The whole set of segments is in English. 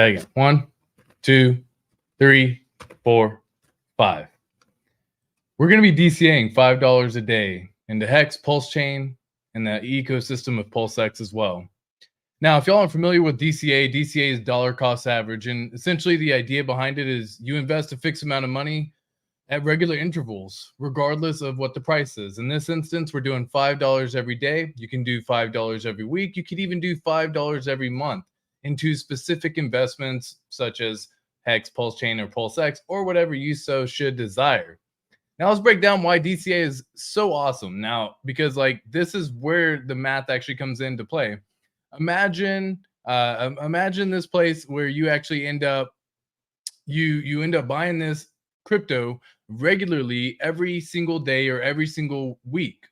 Again. 1, 2, 3, 4, 5. We're going to be DCAing $5 a day into HEX, PulseChain, and the ecosystem of PulseX as well. Now, if y'all aren't familiar with DCA, DCA is dollar cost average. And essentially the idea behind it is you invest a fixed amount of money at regular intervals, regardless of what the price is. In this instance, we're doing $5 every day. You can do $5 every week. You could even do $5 every month into specific investments such as HEX, PulseChain, or PulseX, or whatever you so should desire. Now let's break down why DCA is so awesome. Now, because like this is where the math actually comes into play. Imagine this place where you actually end up you end up buying this crypto regularly every single day or every single week.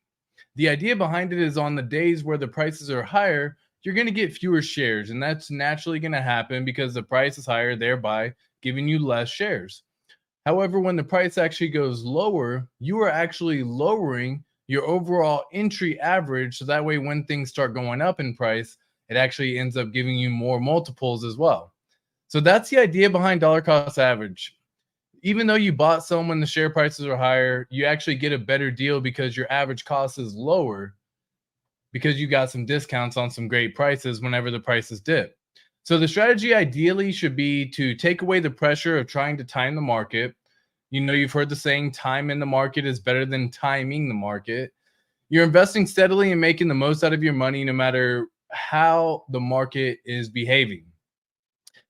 The idea behind it is on the days where the prices are higher, you're going to get fewer shares, and that's naturally going to happen because the price is higher, thereby giving you less shares. However, when the price actually goes lower, you are actually lowering your overall entry average. So that way, when things start going up in price, it actually ends up giving you more multiples as well. So that's the idea behind dollar cost average. Even though you bought some when the share prices are higher, you actually get a better deal because your average cost is lower because you got some discounts on some great prices whenever the prices dip. So the strategy ideally should be to take away the pressure of trying to time the market. You know, you've heard the saying, time in the market is better than timing the market. You're investing steadily and making the most out of your money no matter how the market is behaving.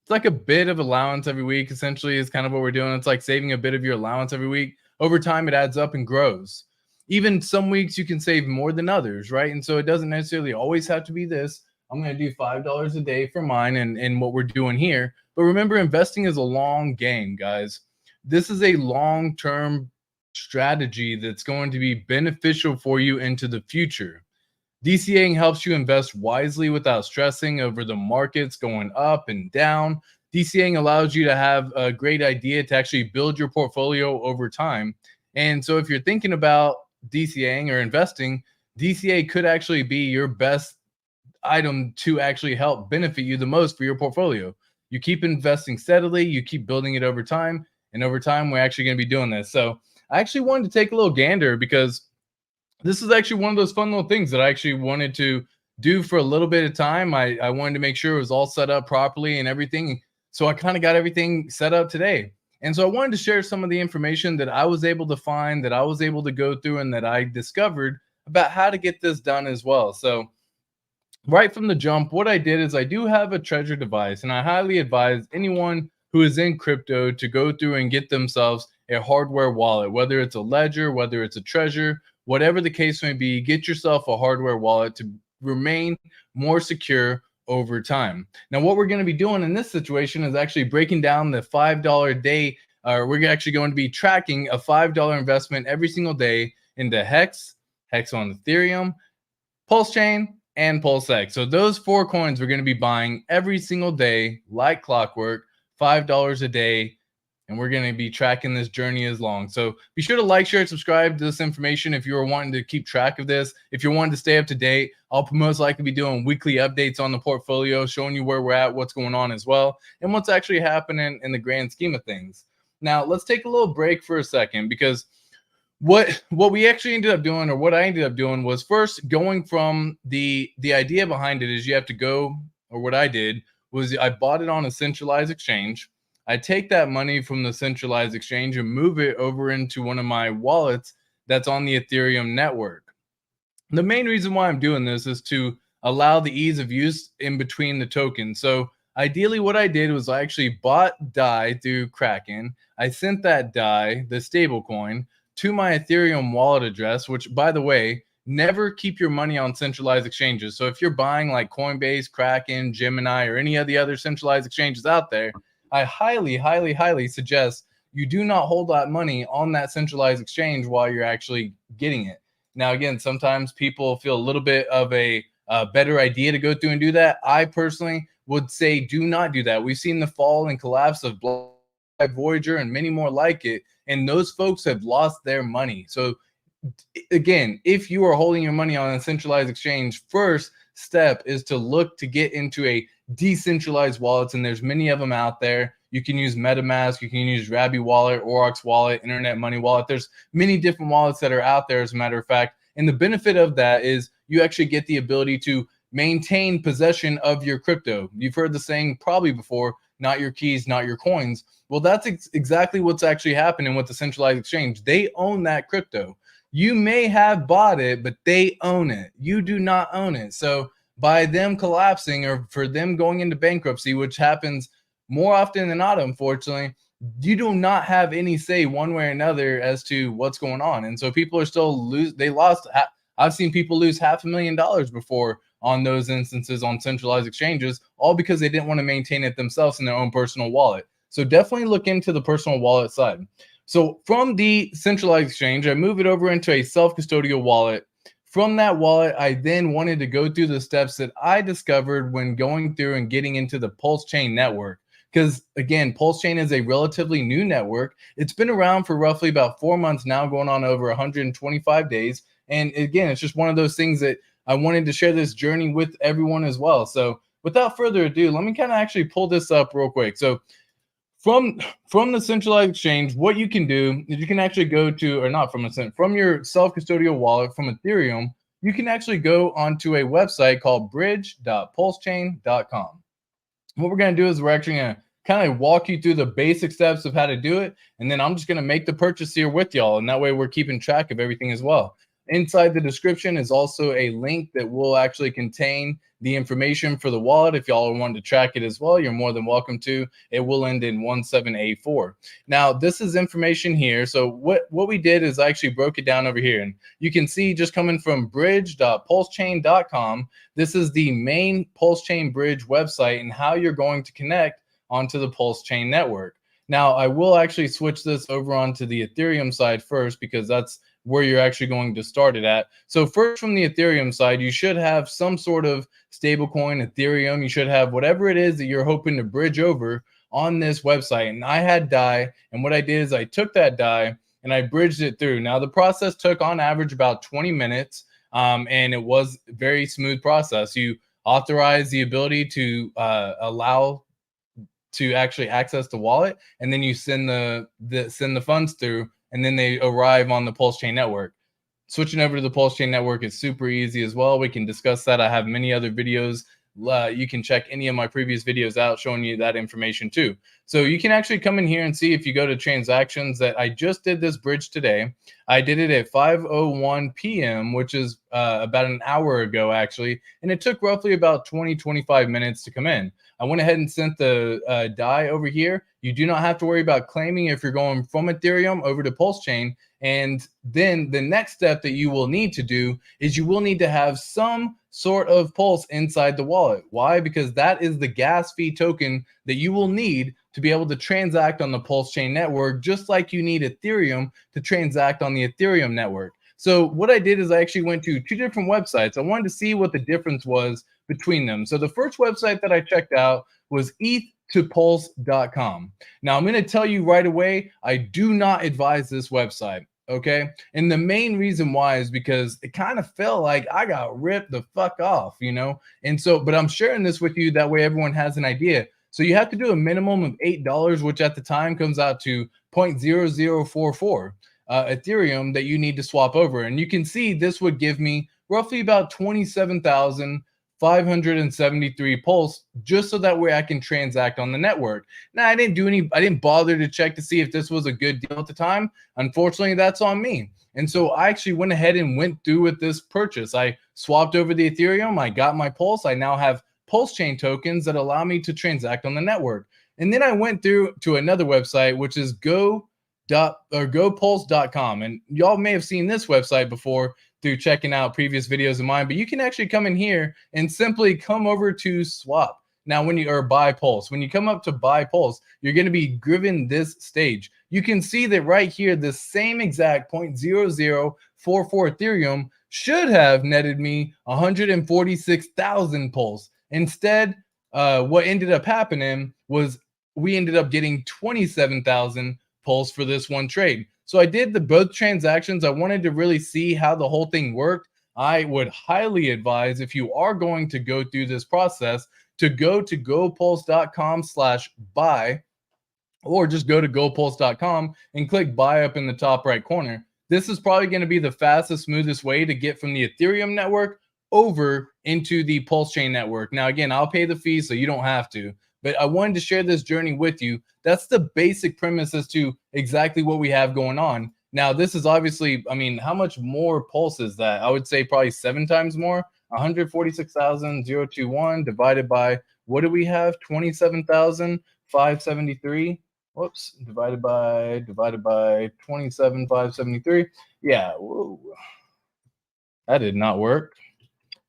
It's like a bit of allowance every week, essentially, is kind of what we're doing. It's like saving a bit of your allowance every week. Over time, it adds up and grows. Even some weeks you can save more than others, right? And so it doesn't necessarily always have to be this. I'm going to do $5 a day for mine and what we're doing here. But remember, investing is a long game, guys. This is a long-term strategy that's going to be beneficial for you into the future. DCAing helps you invest wisely without stressing over the markets going up and down. DCAing allows you to have a great idea to actually build your portfolio over time. And so if you're thinking about DCAing or investing, DCA could actually be your best item to actually help benefit you the most for your portfolio. You keep investing steadily, you keep building it over time, and over time we're actually going to be doing this. So I actually wanted to take a little gander because this is actually one of those fun little things that I actually wanted to do for a little bit of time. I wanted to make sure it was all set up properly and everything. So I kind of got everything set up today. And so I wanted to share some of the information that I was able to find, that I was able to go through, and that I discovered about how to get this done as well. So right from the jump, what I did is I do have a treasure device, and I highly advise anyone who is in crypto to go through and get themselves a hardware wallet, whether it's a ledger, whether it's a treasure, whatever the case may be. Get yourself a hardware wallet to remain more secure over time. Now, what we're going to be doing in this situation is actually breaking down the $5 a day. We're actually going to be tracking a $5 investment every single day into HEX, HEX on Ethereum, PulseChain, and PulseX. So those 4 coins we're going to be buying every single day, like clockwork, $5 a day. And we're going to be tracking this journey as long. So be sure to like, share, and subscribe to this information if you are wanting to keep track of this. If you're wanting to stay up to date, I'll most likely be doing weekly updates on the portfolio, showing you where we're at, what's going on as well, and what's actually happening in the grand scheme of things. Now, let's take a little break for a second, because what we actually ended up doing, or what I ended up doing, was first going from the idea behind it is you have to go, or what I did was I bought it on a centralized exchange. I take that money from the centralized exchange and move it over into one of my wallets that's on the Ethereum network. The main reason why I'm doing this is to allow the ease of use in between the tokens. So ideally what I did was I actually bought DAI through Kraken. I sent that DAI, the stable coin, to my Ethereum wallet address, which, by the way, never keep your money on centralized exchanges. So if you're buying like Coinbase, Kraken, Gemini, or any of the other centralized exchanges out there, I highly, highly, highly suggest you do not hold that money on that centralized exchange while you're actually getting it. Now, again, sometimes people feel a little bit of a better idea to go through and do that. I personally would say do not do that. We've seen the fall and collapse of Voyager and many more like it, and those folks have lost their money. So again, if you are holding your money on a centralized exchange, first step is to look to get into a decentralized wallets, and there's many of them out there. You can use MetaMask, you can use Rabby Wallet, Aurochs Wallet, Internet Money Wallet. There's many different wallets that are out there, as a matter of fact. And the benefit of that is you actually get the ability to maintain possession of your crypto. You've heard the saying probably before, not your keys, not your coins. Well, that's exactly what's actually happening with the centralized exchange. They own that crypto. You may have bought it, but they own it. You do not own it. So by them collapsing or for them going into bankruptcy, which happens more often than not, unfortunately, you do not have any say one way or another as to what's going on. And so people are still they lost. I've seen people lose $500,000 before on those instances on centralized exchanges, all because they didn't want to maintain it themselves in their own personal wallet. So definitely look into the personal wallet side. So from the centralized exchange, I move it over into a self-custodial wallet. From that wallet, I then wanted to go through the steps that I discovered when going through and getting into the PulseChain network. Because again, PulseChain is a relatively new network. It's been around for roughly about 4 months now, going on over 125 days. And again, it's just one of those things that I wanted to share this journey with everyone as well. So without further ado, let me kind of actually pull this up real quick. So from the centralized exchange, what you can do is you can actually go to, or not from your self-custodial wallet from Ethereum, you can actually go onto a website called bridge.pulsechain.com. What we're going to do is we're actually going to kind of walk you through the basic steps of how to do it. And then I'm just going to make the purchase here with y'all. And that way we're keeping track of everything as well. Inside the description is also a link that will actually contain the information for the wallet. If y'all want to track it as well, you're more than welcome to. It will end in 1784. Now, this is information here. So what we did is I actually broke it down over here. And you can see just coming from bridge.pulsechain.com, this is the main PulseChain Bridge website and how you're going to connect onto the PulseChain network. Now, I will actually switch this over onto the Ethereum side first because that's where you're actually going to start it at. So first, from the Ethereum side, you should have some sort of stablecoin, Ethereum. You should have whatever it is that you're hoping to bridge over on this website. And I had DAI, and what I did is I took that DAI and I bridged it through. Now, the process took on average about 20 minutes, and it was a very smooth process. You authorize the ability to allow to actually access the wallet, and then you send the funds through, and then they arrive on the PulseChain network. Switching over to the PulseChain network is super easy as well. We can discuss that. I have many other videos. You can check any of my previous videos out showing you that information too. So you can actually come in here and see if you go to transactions that I just did this bridge today. I did it at 5:01 p.m., which is about an hour ago actually. And it took roughly about 20-25 minutes to come in. I went ahead and sent the DAI over here. You do not have to worry about claiming if you're going from Ethereum over to PulseChain. And then the next step that you will need to do is you will need to have some sort of Pulse inside the wallet. Why? Because that is the gas fee token that you will need to be able to transact on the PulseChain network, just like you need Ethereum to transact on the Ethereum network. So what I did is I actually went to two different websites. I wanted to see what the difference was between them. So the first website that I checked out was eth2pulse.com. Now I'm going to tell you right away, I do not advise this website. Okay. And the main reason why is because it kind of felt like I got ripped the fuck off, you know? And so, but I'm sharing this with you. That way everyone has an idea. So you have to do a minimum of $8, which at the time comes out to 0.0044 Ethereum that you need to swap over. And you can see this would give me roughly about 27,573 Pulse, just so that way I can transact on the network. Now, I didn't bother to check to see if this was a good deal at the time. Unfortunately, that's on me. And so I actually went ahead and went through with this purchase. I swapped over the Ethereum. I got my Pulse. I now have PulseChain tokens that allow me to transact on the network. And then I went through to another website, which is gopulse.com. And y'all may have seen this website before through checking out previous videos of mine, but you can actually come in here and simply come over to swap. Now, or buy Pulse, when you come up to buy Pulse, you're going to be given this stage. You can see that right here, the same exact 0.0044 Ethereum should have netted me 146,000 Pulse. Instead, what ended up happening was we ended up getting 27,000 Pulse for this one trade. So I did both transactions. I wanted to really see how the whole thing worked. I would highly advise, if you are going to go through this process, to go to gopulse.com/buy, or just go to gopulse.com and click buy up in the top right corner. This is probably going to be the fastest, smoothest way to get from the Ethereum network over into the PulseChain network. Now, again, I'll pay the fee, so you don't have to, but I wanted to share this journey with you. That's the basic premise as to exactly what we have going on. Now, this is obviously, I mean, how much more Pulse is that? I would say probably 7 times more. 146,021 divided by, what do we have? 27,573. Whoops, divided by 27,573. Yeah, whoa, that did not work.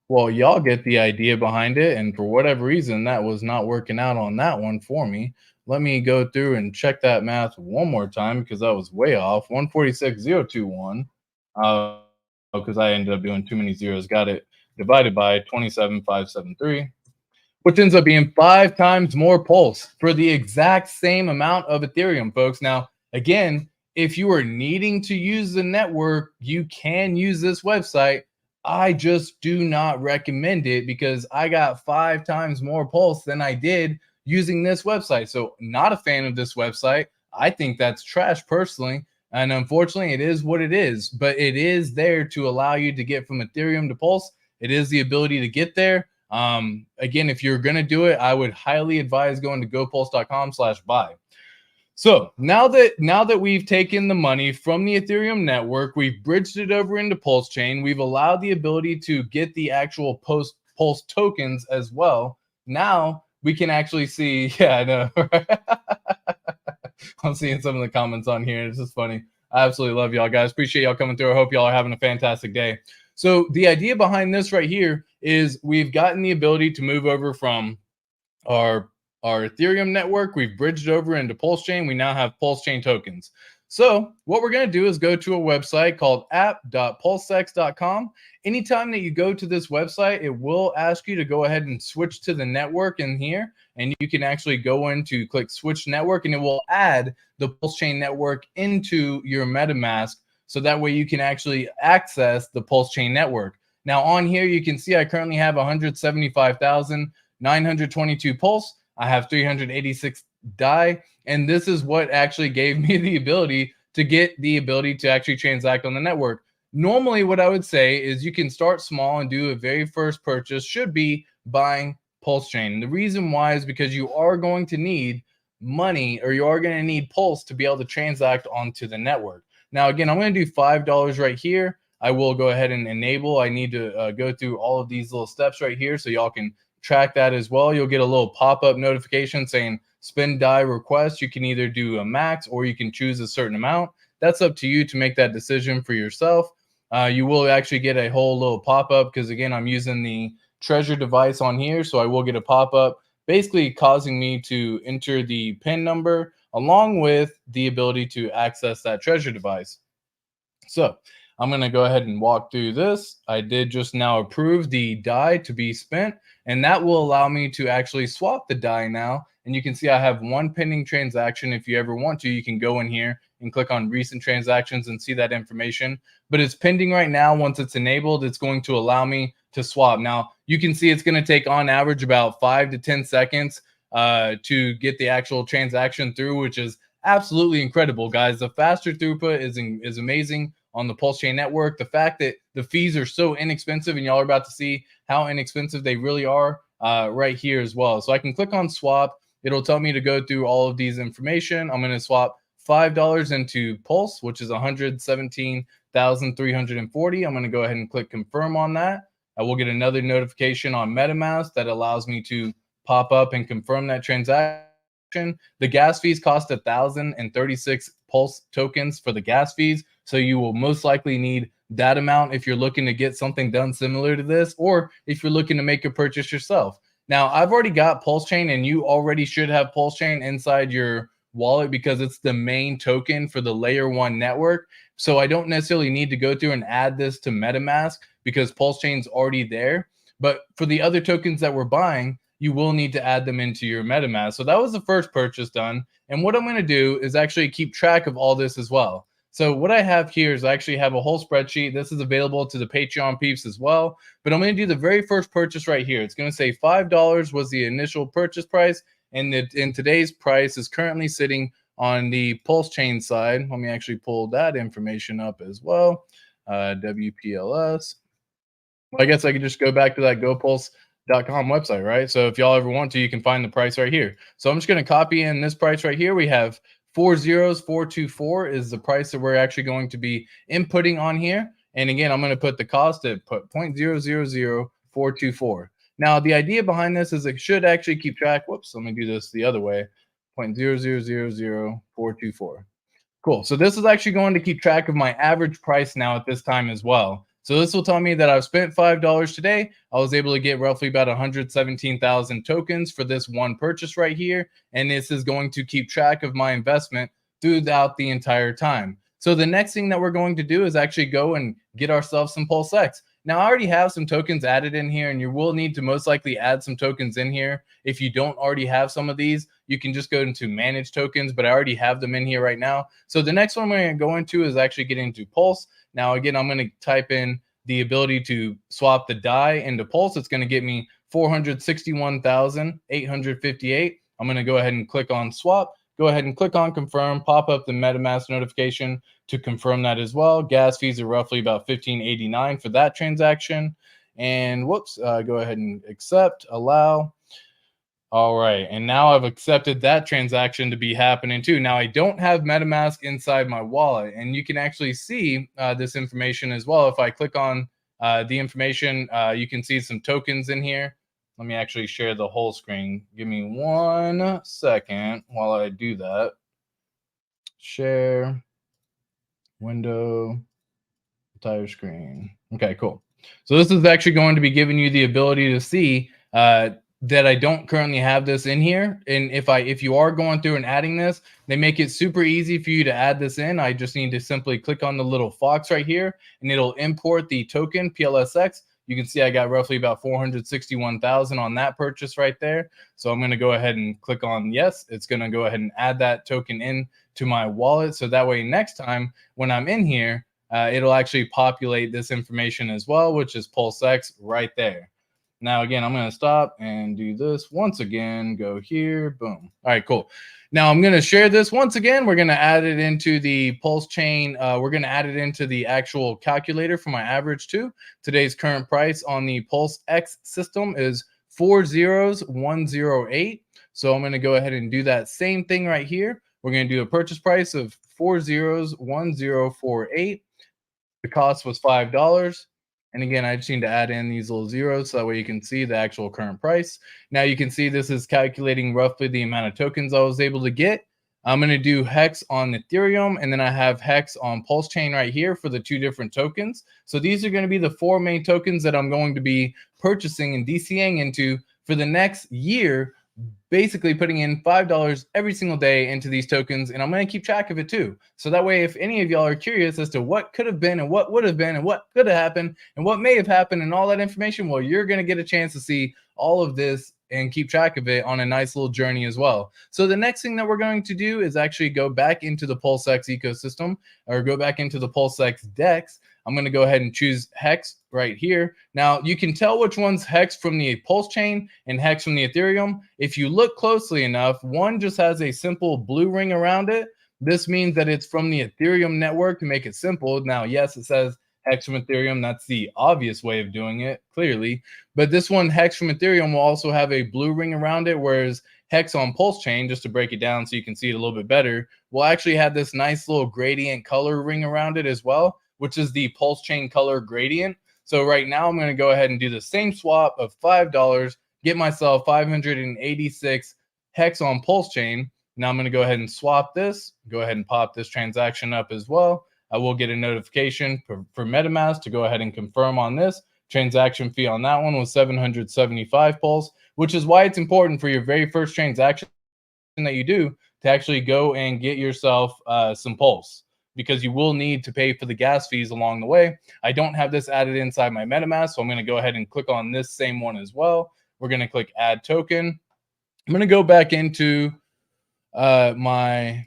Well, y'all get the idea behind it, and for whatever reason, that was not working out on that one for me. Let me go through and check that math one more time, because I was way off. 146,021, because I ended up doing too many zeros. Got it. Divided by 27,573. Which ends up being 5 times more Pulse for the exact same amount of Ethereum, folks. Now, again, if you are needing to use the network, you can use this website. I just do not recommend it, because I got 5 times more Pulse than I did using this website. So, not a fan of this website. I think that's trash personally. And unfortunately, it is what it is. But it is there to allow you to get from Ethereum to Pulse. It is the ability to get there. Again, if you're going to do it, I would highly advise going to gopulse.com/buy. So now that we've taken the money from the Ethereum network, we've bridged it over into PulseChain, we've allowed the ability to get the actual Pulse tokens as well. Now we can actually see, yeah, I know, right? I'm seeing some of the comments on here. It's just funny. I absolutely love y'all, guys. Appreciate y'all coming through. I hope y'all are having a fantastic day. So the idea behind this right here is we've gotten the ability to move over from our Ethereum network. We've bridged over into PulseChain. We now have PulseChain tokens. So what we're going to do is go to a website called app.pulsex.com. Anytime that you go to this website, it will ask you to go ahead and switch to the network in here. And you can actually go in to click switch network, and it will add the PulseChain network into your MetaMask. So that way you can actually access the PulseChain network. Now on here, you can see I currently have 175,922 Pulse. I have 386 DAI. And this is what actually gave me the ability to actually transact on the network. Normally, what I would say is you can start small and do a very first purchase should be buying PulseChain. And the reason why is because you are going to need money, or you are going to need Pulse to be able to transact onto the network. Now, again, I'm going to do $5 right here. I will go ahead and enable. I need to go through all of these little steps right here so y'all can track that as well. You'll get a little pop-up notification saying spend DAI request. You can either do a max or you can choose a certain amount. That's up to you to make that decision for yourself. You will actually get a whole little pop-up because, again, I'm using the treasure device on here, so I will get a pop-up basically causing me to enter the PIN number along with the ability to access that treasure device. So I'm going to go ahead and walk through this. I did just now approve the DAI to be spent, and that will allow me to actually swap the DAI now. And you can see I have one pending transaction. If you ever want to, you can go in here and click on recent transactions and see that information. But it's pending right now. Once it's enabled, it's going to allow me to swap. Now, you can see it's going to take on average about 5 to 10 seconds to get the actual transaction through, which is absolutely incredible, guys. The faster throughput is amazing on the PulseChain network. The fact that the fees are so inexpensive, and y'all are about to see how inexpensive they really are right here as well. So I can click on swap. It'll tell me to go through all of these information. I'm going to swap $5 into Pulse, which is 117,340. I'm going to go ahead and click confirm on that. I will get another notification on MetaMask that allows me to pop up and confirm that transaction. The gas fees cost 1,036 Pulse tokens for the gas fees. So you will most likely need that amount if you're looking to get something done similar to this, or if you're looking to make a purchase yourself. Now, I've already got PulseChain, and you already should have PulseChain inside your wallet because it's the main token for the layer 1 network. So I don't necessarily need to go through and add this to MetaMask because PulseChain's already there. But for the other tokens that we're buying, you will need to add them into your MetaMask. So that was the first purchase done. And what I'm going to do is actually keep track of all this as well. So what I have here is I actually have a whole spreadsheet. This is available to the Patreon peeps as well. But I'm going to do the very first purchase right here. It's going to say $5 was the initial purchase price. And in today's price is currently sitting on the PulseChain side. Let me actually pull that information up as well. WPLS. Well, I guess I could just go back to that GoPulse.com website, right? So if y'all ever want to, you can find the price right here. So I'm just going to copy in this price right here. We have 40424 is the price that we're actually going to be inputting on here. And again, I'm going to put the cost at 0.000424. Now, the idea behind this is it should actually keep track. Whoops, let me do this the other way. 0.0000424. Cool. So this is actually going to keep track of my average price now at this time as well. So this will tell me that I've spent $5 today. I was able to get roughly about 117,000 tokens for this one purchase right here. And this is going to keep track of my investment throughout the entire time. So the next thing that we're going to do is actually go and get ourselves some PulseX. Now, I already have some tokens added in here, and you will need to most likely add some tokens in here. If you don't already have some of these, you can just go into manage tokens, but I already have them in here right now. So the next one I'm going to go into is actually get into Pulse. Now, again, I'm going to type in the ability to swap the DAI into Pulse. It's going to get me 461,858. I'm going to go ahead and click on swap. Go ahead and click on confirm, pop up the MetaMask notification to confirm that as well. Gas fees are roughly about $15.89 for that transaction. And whoops, go ahead and accept, allow. All right, and now I've accepted that transaction to be happening too. Now I don't have MetaMask inside my wallet, and you can actually see this information as well. If I click on the information, you can see some tokens in here. Let me actually share the whole screen. Give me 1 second while I do that. Share, window, entire screen. Okay, cool. So this is actually going to be giving you the ability to see that I don't currently have this in here. And if you are going through and adding this, they make it super easy for you to add this in. I just need to simply click on the little fox right here, and it'll import the token PulseX. You can see I got roughly about 461,000 on that purchase right there. So I'm going to go ahead and click on yes. It's going to go ahead and add that token in to my wallet. So that way next time when I'm in here, it'll actually populate this information as well, which is PulseX right there. Now, again, I'm going to stop and do this once again. Go here. Boom. All right, cool. Now, I'm going to share this once again. We're going to add it into the PulseChain. We're going to add it into the actual calculator for my average too. Today's current price on the PulseX system is 40108. So I'm going to go ahead and do that same thing right here. We're going to do a purchase price of 401048. The cost was $5. And again, I just need to add in these little zeros so that way you can see the actual current price. Now you can see this is calculating roughly the amount of tokens I was able to get. I'm going to do HEX on Ethereum, and then I have HEX on PulseChain right here for the 2 different tokens. So these are going to be the 4 main tokens that I'm going to be purchasing and DCAing into for the next year, basically putting in $5 every single day into these tokens, and I'm going to keep track of it too. So that way, if any of y'all are curious as to what could have been and what would have been and what could have happened and what may have happened and all that information, well, you're going to get a chance to see all of this and keep track of it on a nice little journey as well. So the next thing that we're going to do is actually go back into the PulseX ecosystem, or go back into the PulseX DEX. I'm going to go ahead and choose HEX right here. Now, you can tell which one's HEX from the PulseChain and HEX from the Ethereum. If you look closely enough, one just has a simple blue ring around it. This means that it's from the Ethereum network to make it simple. Now, yes, it says HEX from Ethereum. That's the obvious way of doing it, clearly. But this one, HEX from Ethereum, will also have a blue ring around it, whereas HEX on PulseChain, just to break it down so you can see it a little bit better, will actually have this nice little gradient color ring around it as well, which is the PulseChain color gradient. So right now I'm going to go ahead and do the same swap of $5, get myself 586 HEX on PulseChain. Now I'm going to go ahead and swap this, go ahead and pop this transaction up as well. I will get a notification for MetaMask to go ahead and confirm on this. Transaction fee on that one was 775 Pulse, which is why it's important for your very first transaction that you do to actually go and get yourself some Pulse, because you will need to pay for the gas fees along the way. I don't have this added inside my MetaMask, so I'm going to go ahead and click on this same one as well. We're going to click Add Token. I'm going to go back into my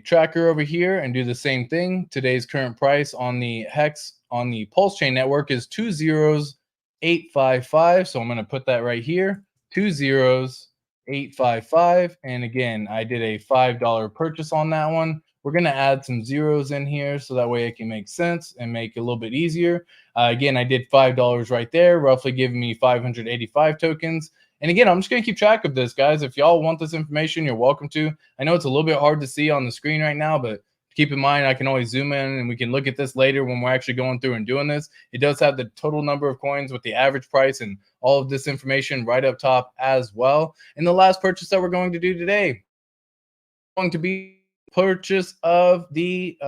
tracker over here and do the same thing. Today's current price on the HEX on the PulseChain network is 20855. So I'm going to put that right here, 20855. And again, I did a $5 purchase on that one. We're going to add some zeros in here so that way it can make sense and make it a little bit easier. Again, I did $5 right there, roughly giving me 585 tokens. And again, I'm just going to keep track of this, guys. If y'all want this information, you're welcome to. I know it's a little bit hard to see on the screen right now, but keep in mind, I can always zoom in and we can look at this later when we're actually going through and doing this. It does have the total number of coins with the average price and all of this information right up top as well. And the last purchase that we're going to do today going to be purchase of the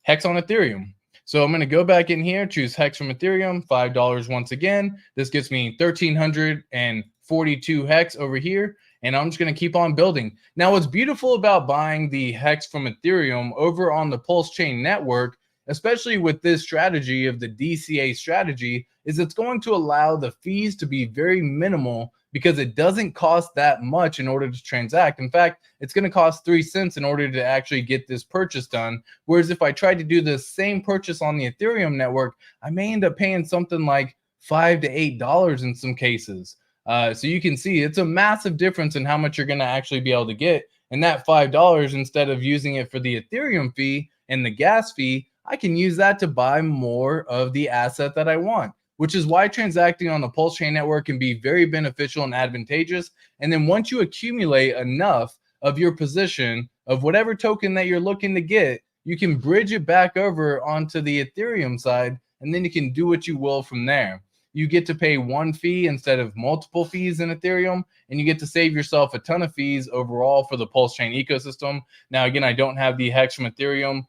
HEX on Ethereum. So I'm going to go back in here, choose HEX from Ethereum, $5 once again. This gets me 1,342 HEX over here, and I'm just going to keep on building. Now, what's beautiful about buying the HEX from Ethereum over on the PulseChain network, especially with this strategy of the DCA strategy, is it's going to allow the fees to be very minimal because it doesn't cost that much in order to transact. In fact, it's going to cost 3 cents in order to actually get this purchase done. Whereas if I tried to do the same purchase on the Ethereum network, I may end up paying something like $5 to $8 in some cases. So you can see it's a massive difference in how much you're going to actually be able to get. And that $5, instead of using it for the Ethereum fee and the gas fee, I can use that to buy more of the asset that I want, which is why transacting on the PulseChain network can be very beneficial and advantageous. And then once you accumulate enough of your position of whatever token that you're looking to get, you can bridge it back over onto the Ethereum side, and then you can do what you will from there. You get to pay one fee instead of multiple fees in Ethereum, and you get to save yourself a ton of fees overall for the PulseChain ecosystem. Now, again, I don't have the HEX from Ethereum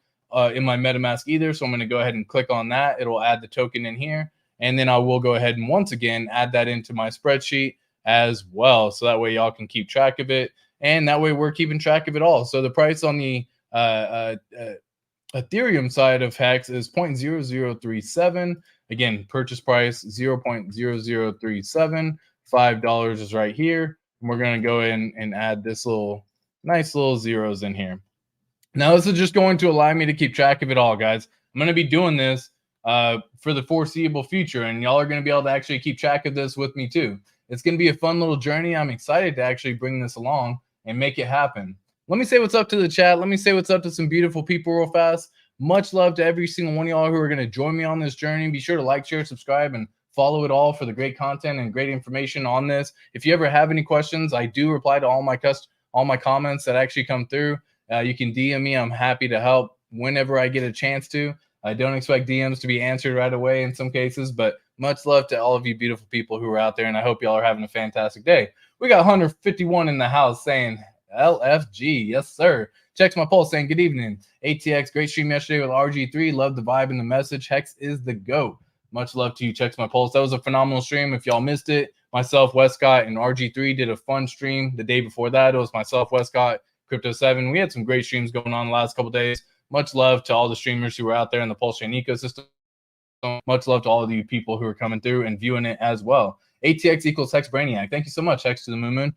in my MetaMask either, so I'm going to go ahead and click on that. It'll add the token in here. And then I will go ahead and once again add that into my spreadsheet as well. So that way y'all can keep track of it. And that way we're keeping track of it all. So the price on the Ethereum side of HEX is 0.0037. Again, purchase price 0.0037. $5 is right here. And we're going to go in and add this nice little zeros in here. Now, this is just going to allow me to keep track of it all, guys. I'm going to be doing this for the foreseeable future, and y'all are going to be able to actually keep track of this with me too. It's going to be a fun little journey. I'm excited to actually bring this along and make it happen. Let me say what's up to the chat. Let me say what's up to some beautiful people real fast. Much love to every single one of y'all who are going to join me on this journey. Be sure to like, share, subscribe, and follow it all for the great content and great information on this. If you ever have any questions, I do reply to all my comments that actually come through. You can DM me. I'm happy to help whenever I get a chance to. I don't expect DMs to be answered right away in some cases, but much love to all of you beautiful people who are out there, and I hope y'all are having a fantastic day. We got 151 in the house saying LFG. Yes, sir. Checks my pulse saying good evening. ATX, great stream yesterday with RG3. Love the vibe and the message. Hex is the GOAT. Much love to you. Checks my pulse. That was a phenomenal stream. If y'all missed it, myself, Westcott, and RG3 did a fun stream. The day before that, it was myself, Westcott, Crypto 7. We had some great streams going on the last couple days. Much love to all the streamers who are out there in the PulseChain ecosystem. Much love to all of you people who are coming through and viewing it as well. ATX equals Hex Brainiac. Thank you so much, Hex to the Moon.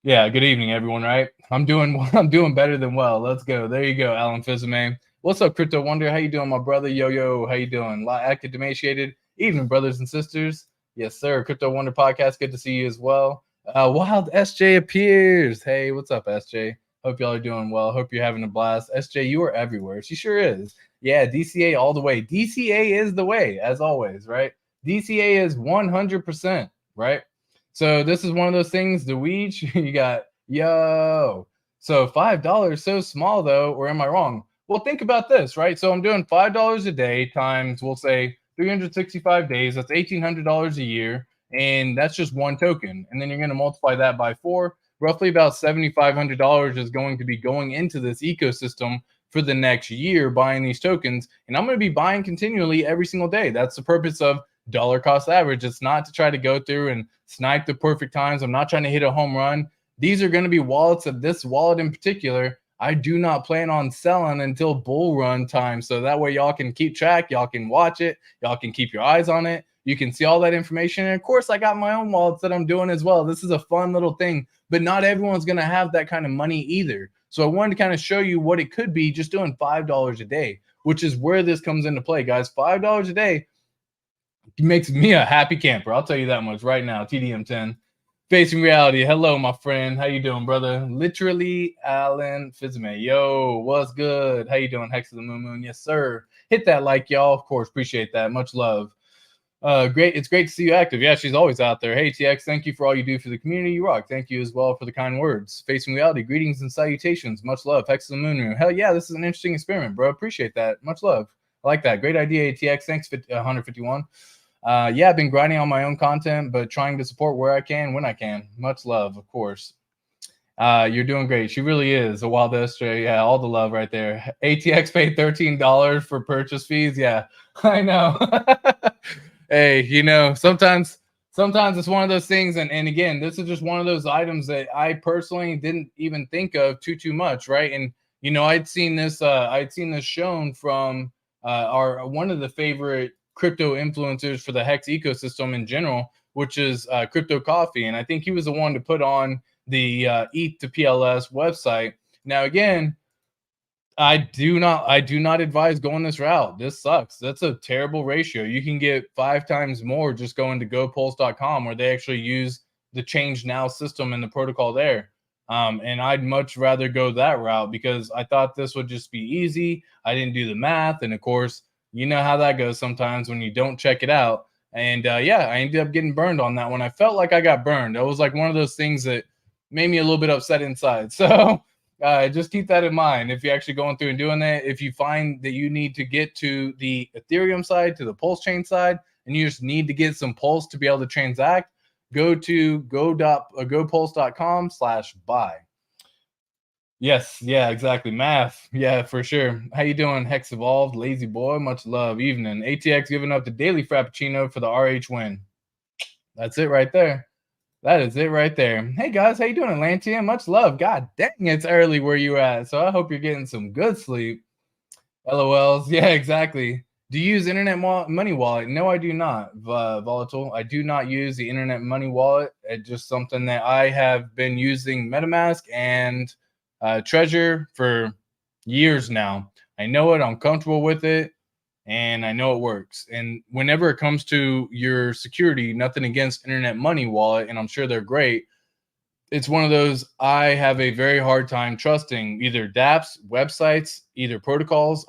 Yeah, good evening, everyone, right? I'm doing better than well. Let's go. There you go, Alan Fizame. What's up, Crypto Wonder? How you doing, my brother? Yo, how you doing? Academaciated. Evening, brothers and sisters. Yes, sir. Crypto Wonder Podcast. Good to see you as well. Wild SJ appears. Hey, what's up, SJ? Hope y'all are doing well. Hope you're having a blast. SJ, you are everywhere. She sure is. Yeah, DCA all the way. DCA is the way, as always, right? DCA is 100%, right? So this is one of those things, the Weege, you got, yo. So $5, so small though, or am I wrong? Well, think about this, right? So I'm doing $5 a day times, we'll say 365 days. That's $1,800 a year. And that's just one token. And then you're going to multiply that by 4. Roughly about $7,500 is going to be going into this ecosystem for the next year buying these tokens. And I'm going to be buying continually every single day. That's the purpose of dollar cost average. It's not to try to go through and snipe the perfect times. I'm not trying to hit a home run. These are going to be wallets. Of this wallet in particular, I do not plan on selling until bull run time. So that way y'all can keep track. Y'all can watch it. Y'all can keep your eyes on it. You can see all that information. And of course, I got my own wallets that I'm doing as well. This is a fun little thing, but not everyone's going to have that kind of money either. So I wanted to kind of show you what it could be just doing $5 a day, which is where this comes into play, guys. $5 a day makes me a happy camper. I'll tell you that much right now. TDM10. Facing reality. Hello, my friend. How you doing, brother? Literally, Alan Fizme. Yo, what's good? How you doing, Hex of the Moon? Yes, sir. Hit that like, y'all. Of course, appreciate that. Much love. Great. It's great to see you active. Yeah, she's always out there. Hey, TX, thank you for all you do for the community. You rock. Thank you as well for the kind words. Facing reality. Greetings and salutations. Much love. Hex of the Moon. Hell yeah, this is an interesting experiment, bro. Appreciate that. Much love. I like that. Great idea, ATX. Thanks, 151. Yeah, I've been grinding on my own content, but trying to support where I can, when I can. Much love, of course. You're doing great. She really is a wild Australia. Yeah, all the love right there. ATX paid $13 for purchase fees. Yeah, I know. Hey, you know, sometimes it's one of those things. And again, this is just one of those items that I personally didn't even think of too much, right? And you know, I'd seen this shown from our one of the favorite crypto influencers for the HEX ecosystem in general, which is Crypto Coffee. And I think he was the one to put on the ETH to PLS website. Now, again, I do not advise going this route. This sucks. That's a terrible ratio. You can get 5 times more just going to gopulse.com, where they actually use the change now system and the protocol there. And I'd much rather go that route because I thought this would just be easy. I didn't do the math. And of course, you know how that goes sometimes when you don't check it out. And yeah, I ended up getting burned on that one. I felt like I got burned. It was like one of those things that made me a little bit upset inside. So just keep that in mind. If you're actually going through and doing that, if you find that you need to get to the Ethereum side, to the PulseChain side, and you just need to get some Pulse to be able to transact, go to gopulse.com/buy. Yes, yeah, exactly. Math, yeah, for sure. How you doing, Hex Evolved, Lazy Boy? Much love. Evening. ATX giving up the daily Frappuccino for the RH win. That's it right there. That is it right there. Hey guys, how you doing, Atlantean? Much love. God dang, it's early where you at. So I hope you're getting some good sleep. LOLs. Yeah, exactly. Do you use Internet Money Wallet? No, I do not. Volatile. I do not use the Internet Money Wallet. It's just something that I have been using MetaMask and Treasure for years now. I know it. I'm comfortable with it. And I know it works. And whenever it comes to your security, nothing against Internet Money Wallet, and I'm sure they're great. It's one of those I have a very hard time trusting either dApps, websites, either protocols.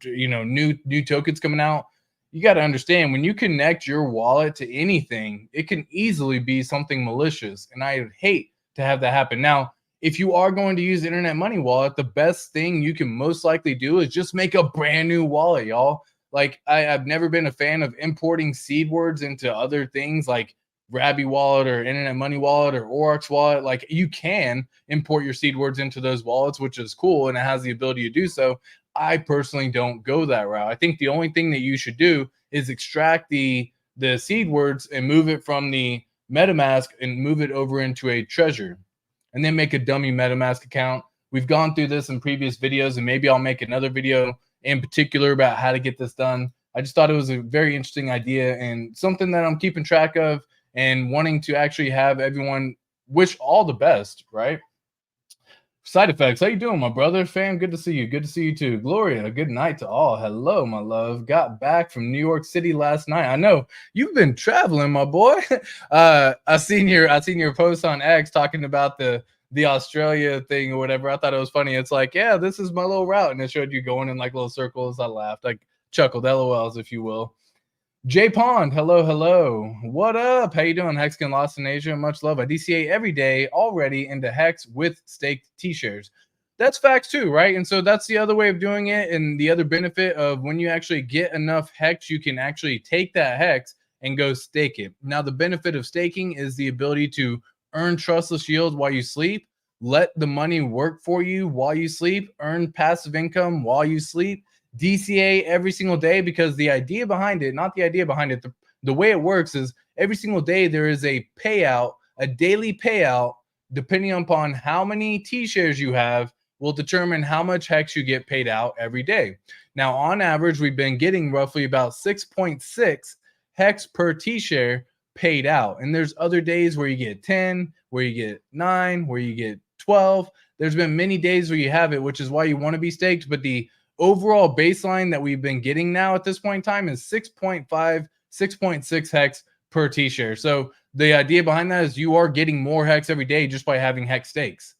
New tokens coming out. You got to understand when you connect your wallet to anything, it can easily be something malicious. And I hate to have that happen. Now, if you are going to use Internet Money Wallet, the best thing you can most likely do is just make a brand new wallet, y'all. Like I've never been a fan of importing seed words into other things like Rabby Wallet or Internet Money Wallet or Oryx Wallet. Like you can import your seed words into those wallets, which is cool, and it has the ability to do so. I personally don't go that route. I think the only thing that you should do is extract the seed words and move it from the MetaMask and move it over into a Treasure, and then make a dummy MetaMask account. We've gone through this in previous videos, and maybe I'll make another video in particular about how to get this done. I just thought it was a very interesting idea and something that I'm keeping track of and wanting to actually have everyone wish all the best, right? Side effects. How you doing, my brother? Fam, good to see you. Good to see you too. Gloria, good night to all. Hello, my love. Got back from New York City last night. I know you've been traveling, my boy. I seen your post on X talking about the Australia thing or whatever. I thought it was funny. It's like, yeah, this is my little route, and it showed you going in like little circles. I laughed. I chuckled, LOLs, if you will. J Pond, hello. What up? How you doing? Hexkin Lost in Asia. Much love. I DCA every day already into Hex with staked T-shares. That's facts too, right? And so that's the other way of doing it. And the other benefit of when you actually get enough Hex, you can actually take that Hex and go stake it. Now, the benefit of staking is the ability to earn trustless yield while you sleep, let the money work for you while you sleep, earn passive income while you sleep, DCA every single day, because the idea behind it, not the idea behind it, the way it works is every single day there is a payout, a daily payout, depending upon how many T-shares you have will determine how much Hex you get paid out every day. Now, on average, we've been getting roughly about 6.6 HEX per T-share paid out. And there's other days where you get 10, where you get 9, where you get 12. There's been many days where you have it, which is why you want to be staked. But the overall baseline that we've been getting now at this point in time is 6.5, 6.6 HEX per T-share. So the idea behind that is you are getting more HEX every day just by having HEX stakes.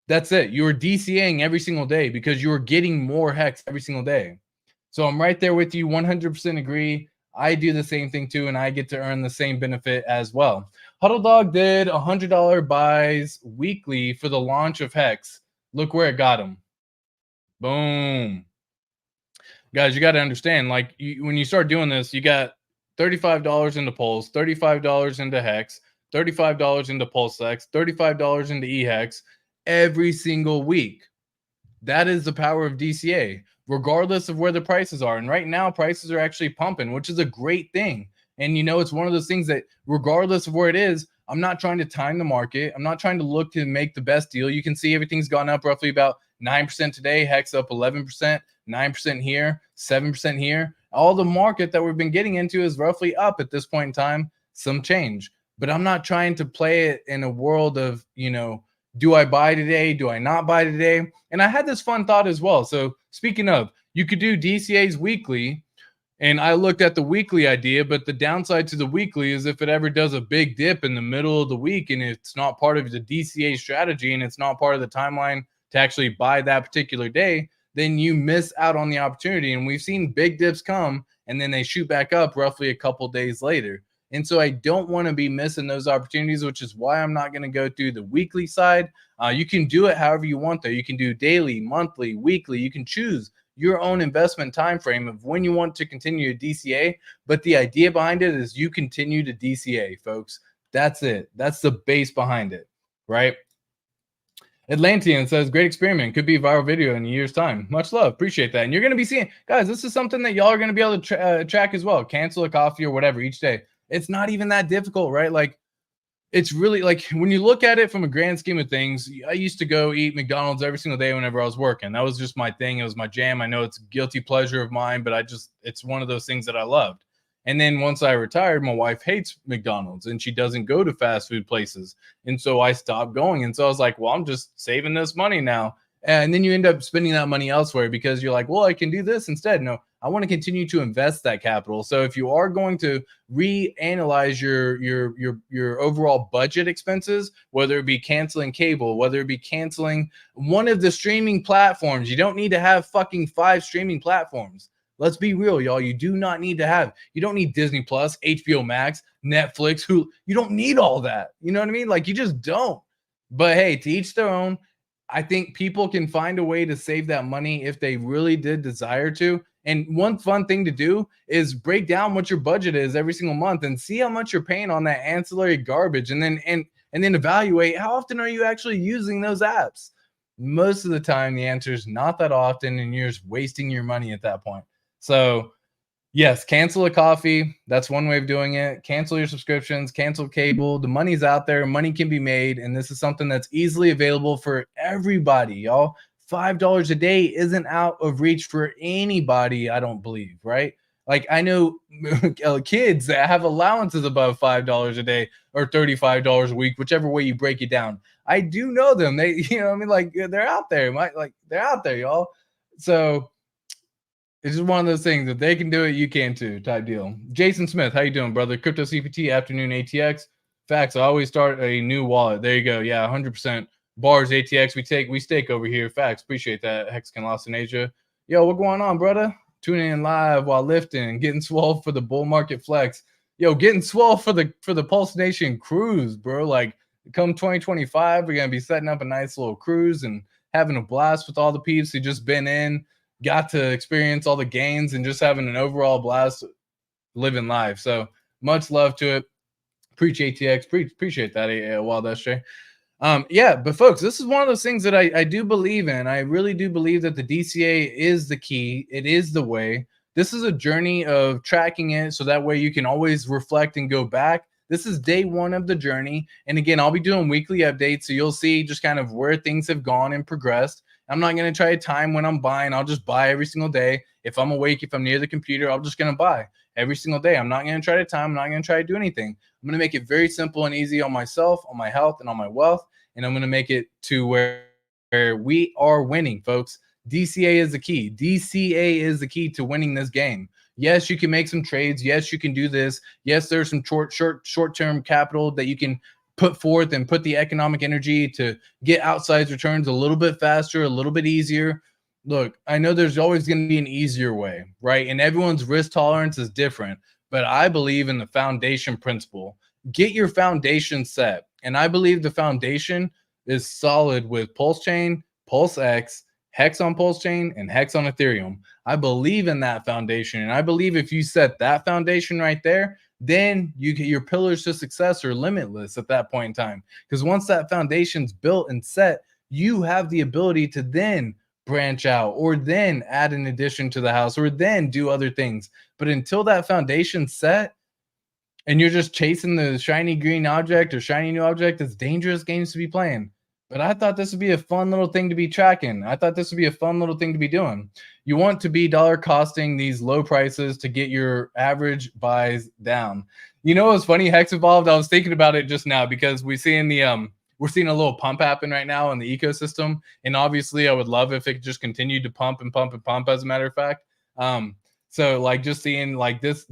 That's it. You are DCAing every single day because you are getting more HEX every single day. So I'm right there with you, 100% agree. I do the same thing too, and I get to earn the same benefit as well. Huddle Dog did $100 buys weekly for the launch of HEX. Look where it got him. Boom. Guys, you got to understand, like when you start doing this, you got $35 into Pulse, $35 into HEX, $35 into PulseX, $35 into EHEX every single week. That is the power of DCA, regardless of where the prices are. And right now, prices are actually pumping, which is a great thing. And, you know, it's one of those things that regardless of where it is, I'm not trying to time the market. I'm not trying to look to make the best deal. You can see everything's gone up roughly about 9% today. HEX up 11%, 9% here, 7% here. All the market that we've been getting into is roughly up at this point in time, some change. But I'm not trying to play it in a world of, you know, do I buy today? Do I not buy today? And I had this fun thought as well. So speaking of, you could do DCAs weekly. And I looked at the weekly idea, but the downside to the weekly is if it ever does a big dip in the middle of the week and it's not part of the DCA strategy and it's not part of the timeline to actually buy that particular day, then you miss out on the opportunity. And we've seen big dips come and then they shoot back up roughly a couple days later. And so I don't want to be missing those opportunities, which is why I'm not going to go through the weekly side. You can do it however you want, though. You can do daily, monthly, weekly. You can choose your own investment time frame of when you want to continue to DCA. But the idea behind it is you continue to DCA, folks. That's it. That's the base behind it, right? Atlantean says, great experiment. Could be a viral video in a year's time. Much love. Appreciate that. And you're going to be seeing, guys, this is something that y'all are going to be able to track as well. Cancel a coffee or whatever each day. It's not even that difficult, right? Like, it's really like when you look at it from a grand scheme of things, I used to go eat McDonald's every single day whenever I was working. That was just my thing. It was my jam. I know it's a guilty pleasure of mine, but it's one of those things that I loved. And then once I retired, my wife hates McDonald's and she doesn't go to fast food places. And so I stopped going. And so I was like, well, I'm just saving this money now. And then you end up spending that money elsewhere because you're like, well, I can do this instead. No, I want to continue to invest that capital. So if you are going to reanalyze your overall budget expenses, whether it be canceling cable, whether it be canceling one of the streaming platforms, you don't need to have fucking 5 streaming platforms. Let's be real, y'all. You do not need to have, you don't need Disney Plus, HBO Max, Netflix, Hulu. You don't need all that. You know what I mean? Like, you just don't. But hey, to each their own. I think people can find a way to save that money if they really did desire to. And one fun thing to do is break down what your budget is every single month and see how much you're paying on that ancillary garbage, and then evaluate how often are you actually using those apps. Most of the time, the answer is not that often, and you're just wasting your money at that point. So yes, cancel a coffee. That's one way of doing it. Cancel your subscriptions, cancel cable. The money's out there. Money can be made. And this is something that's easily available for everybody, y'all. $5 a day isn't out of reach for anybody, I don't believe, right? Like, I know kids that have allowances above $5 a day or $35 a week, whichever way you break it down. I do know them. They, you know what I mean? Like, they're out there. They're out there, y'all. So it's just one of those things. If they can do it, you can too, type deal. Jason Smith, how you doing, brother? Crypto CPT, afternoon ATX. Facts, I always start a new wallet. There you go. Yeah, 100%. Bars, ATX, we stake over here. Facts, appreciate that. Hexagon Lost in Asia. Yo, what going on, brother? Tuning in live while lifting, getting swole for the bull market flex. Yo, getting swole for the Pulse Nation cruise, bro. Like, come 2025, we're gonna be setting up a nice little cruise and having a blast with all the peeps who just been in, got to experience all the gains, and just having an overall blast living life. So much love to it. Preach ATX. Appreciate that, Wild SJ. Yeah, but folks, this is one of those things that I do believe in. I really do believe that the DCA is the key. It is the way. This is a journey of tracking it so that way you can always reflect and go back. This is day one of the journey. And again, I'll be doing weekly updates, so you'll see just kind of where things have gone and progressed. I'm not going to try to time when I'm buying. I'll just buy every single day. If I'm awake, if I'm near the computer, I'm just going to buy. every single day. I'm not going to try to time. I'm not going to try to do anything. I'm going to make it very simple and easy on myself, on my health, and on my wealth. And I'm going to make it to where we are winning, folks. DCA is the key. DCA is the key to winning this game. Yes, you can make some trades. Yes, you can do this. Yes, there's some short-term capital that you can put forth and put the economic energy to get outsized returns a little bit faster, a little bit easier. Look, I know there's always going to be an easier way, right? And everyone's risk tolerance is different, but I believe in the foundation principle. Get your foundation set. And I believe the foundation is solid with PulseChain, PulseX, HEX on PulseChain, and HEX on Ethereum. I believe in that foundation. And I believe if you set that foundation right there, then your pillars to success are limitless at that point in time. Because once that foundation's built and set, you have the ability to then branch out or then add an addition to the house or then do other things. But until that foundation's set and you're just chasing the shiny green object or shiny new object, it's dangerous games to be playing. But I thought this would be a fun little thing to be tracking. I thought this would be a fun little thing to be doing. You want to be dollar costing these low prices to get your average buys down. You know what's funny? Hex Evolved, I was thinking about it just now because we're seeing a little pump happen right now in the ecosystem. And obviously I would love if it just continued to pump and pump and pump, as a matter of fact. So like just seeing like this,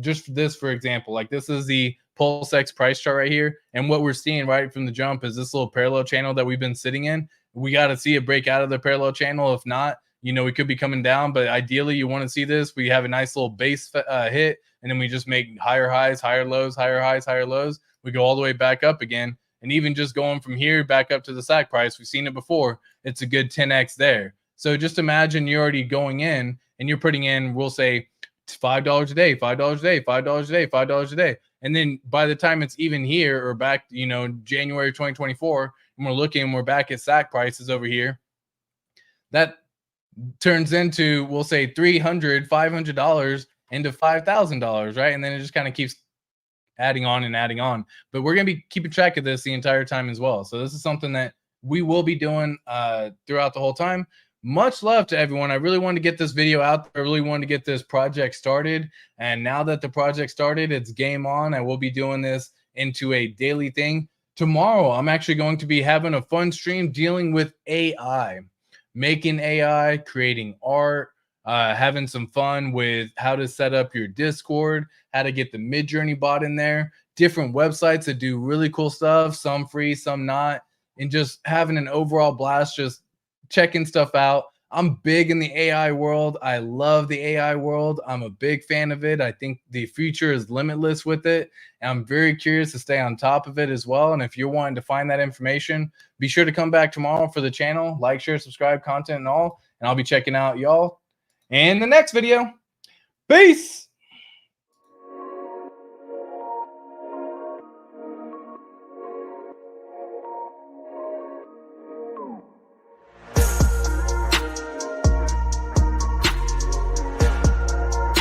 for example, like this is the PulseX price chart right here. And what we're seeing right from the jump is this little parallel channel that we've been sitting in. We got to see it break out of the parallel channel. If not, you know, we could be coming down, but ideally you want to see this. We have a nice little base hit, and then we just make higher highs, higher lows, higher highs, higher lows. We go all the way back up again. And even just going from here back up to the SAC price, we've seen it before. It's a good 10x there. So just imagine you're already going in and you're putting in, we'll say $5 a day, $5 a day, $5 a day, $5 a day. And then by the time it's even here or back, you know, January 2024, and we're back at SAC prices over here, that turns into, we'll say $300, $500 into $5,000, right? And then it just kind of keeps adding on and adding on. But we're going to be keeping track of this the entire time as well. So this is something that we will be doing throughout the whole time. Much love to everyone. I really wanted to get this video out there. I really wanted to get this project started. And now that the project started, it's game on. I will be doing this into a daily thing. Tomorrow, I'm actually going to be having a fun stream dealing with AI, making AI, creating art, having some fun with how to set up your Discord, how to get the Midjourney bot in there, different websites that do really cool stuff, some free, some not, and just having an overall blast, just checking stuff out. I'm big in the AI world. I love the AI world. I'm a big fan of it. I think the future is limitless with it. And I'm very curious to stay on top of it as well. And if you're wanting to find that information, be sure to come back tomorrow for the channel. Like, share, subscribe, content and all. And I'll be checking out y'all in the next video. Peace.